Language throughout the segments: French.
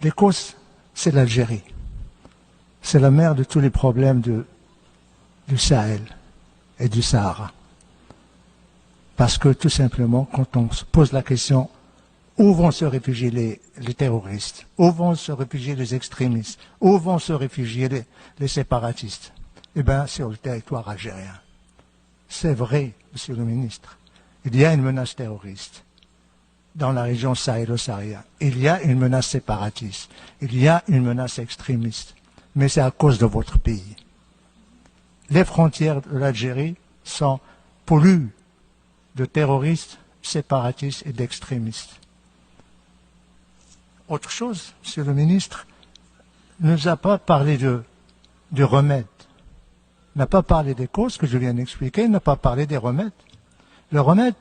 Les causes, c'est l'Algérie. C'est la mère de tous les problèmes du Sahel et du Sahara. Parce que tout simplement, quand on se pose la question où vont se réfugier les terroristes, où vont se réfugier les extrémistes, où vont se réfugier les séparatistes, eh bien, sur le territoire algérien. C'est vrai, monsieur le ministre. Il y a une menace terroriste dans la région sahélo-saharienne. Il y a une menace séparatiste. Il y a une menace extrémiste. Mais c'est à cause de votre pays. Les frontières de l'Algérie sont polluées de terroristes, séparatistes et d'extrémistes. Autre chose, monsieur le ministre, ne nous a pas parlé du remède. N'a pas parlé des causes que je viens d'expliquer, n'a pas parlé des remèdes. Le remède,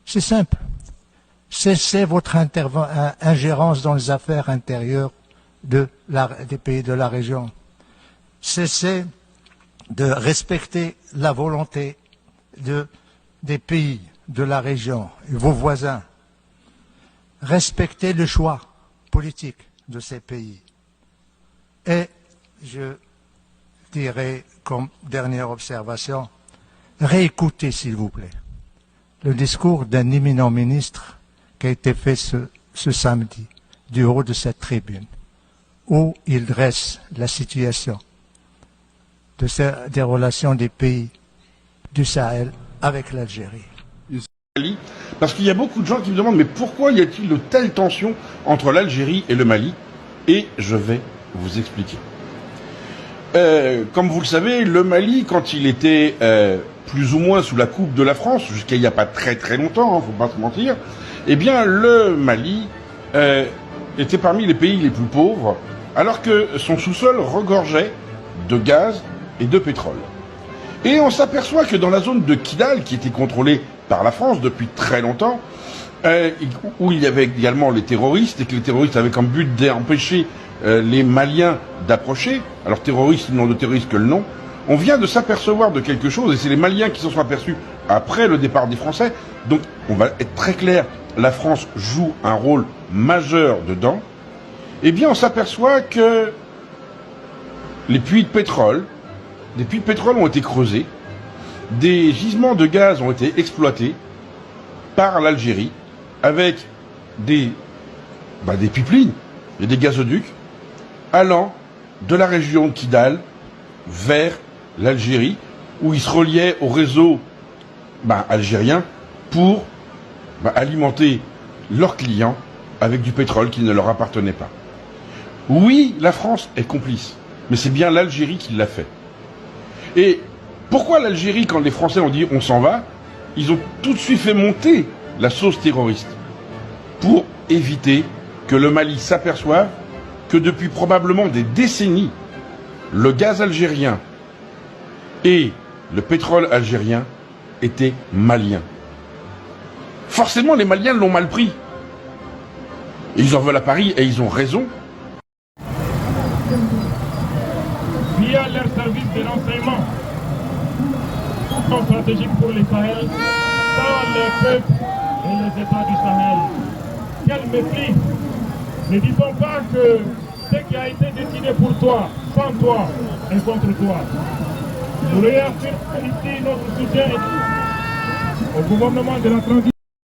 c'est simple. Cessez votre ingérence dans les affaires intérieures des pays de la région. Cessez de respecter la volonté des pays de la région et vos voisins. Respectez le choix politique de ces pays. Et je dirais, comme dernière observation, réécoutez, s'il vous plaît, le discours d'un éminent ministre qui a été fait ce samedi, du haut de cette tribune, où il dresse la situation des relations des pays du Sahel avec l'Algérie. Parce qu'il y a beaucoup de gens qui me demandent, mais pourquoi y a-t-il de telles tensions entre l'Algérie et le Mali? Et je vais vous expliquer. Comme vous le savez, le Mali, quand il était plus ou moins sous la coupe de la France, jusqu'à il n'y a pas très très longtemps, faut pas se mentir, eh bien le Mali était parmi les pays les plus pauvres, alors que son sous-sol regorgeait de gaz et de pétrole. Et on s'aperçoit que dans la zone de Kidal, qui était contrôlée par la France depuis très longtemps, où il y avait également les terroristes, et que les terroristes avaient comme but d'empêcher les Maliens d'approcher, alors terroristes, le nom de terroriste que le nom, on vient de s'apercevoir de quelque chose, et c'est les Maliens qui s'en sont aperçus après le départ des Français, donc on va être très clair, la France joue un rôle majeur dedans, eh bien on s'aperçoit que les puits de pétrole ont été creusés, des gisements de gaz ont été exploités par l'Algérie avec des pipelines et des gazoducs allant de la région de Kidal vers l'Algérie, où ils se reliaient au réseau algérien pour alimenter leurs clients avec du pétrole qui ne leur appartenait pas. Oui, la France est complice, mais c'est bien l'Algérie qui l'a fait. Et pourquoi l'Algérie, quand les Français ont dit on s'en va, ils ont tout de suite fait monter la sauce terroriste pour éviter que le Mali s'aperçoive que depuis probablement des décennies, le gaz algérien et le pétrole algérien étaient maliens. Forcément, les Maliens l'ont mal pris. Et ils en veulent à Paris, et ils ont raison. Via leur service de renseignement, stratégique pour les Sahel, dans les peuples et les États du Sahel. Quel mépris! Ne disons pas que ce qui a été décidé pour toi, sans toi et contre toi. Nous réaffirmons ici notre soutien au gouvernement de la transition.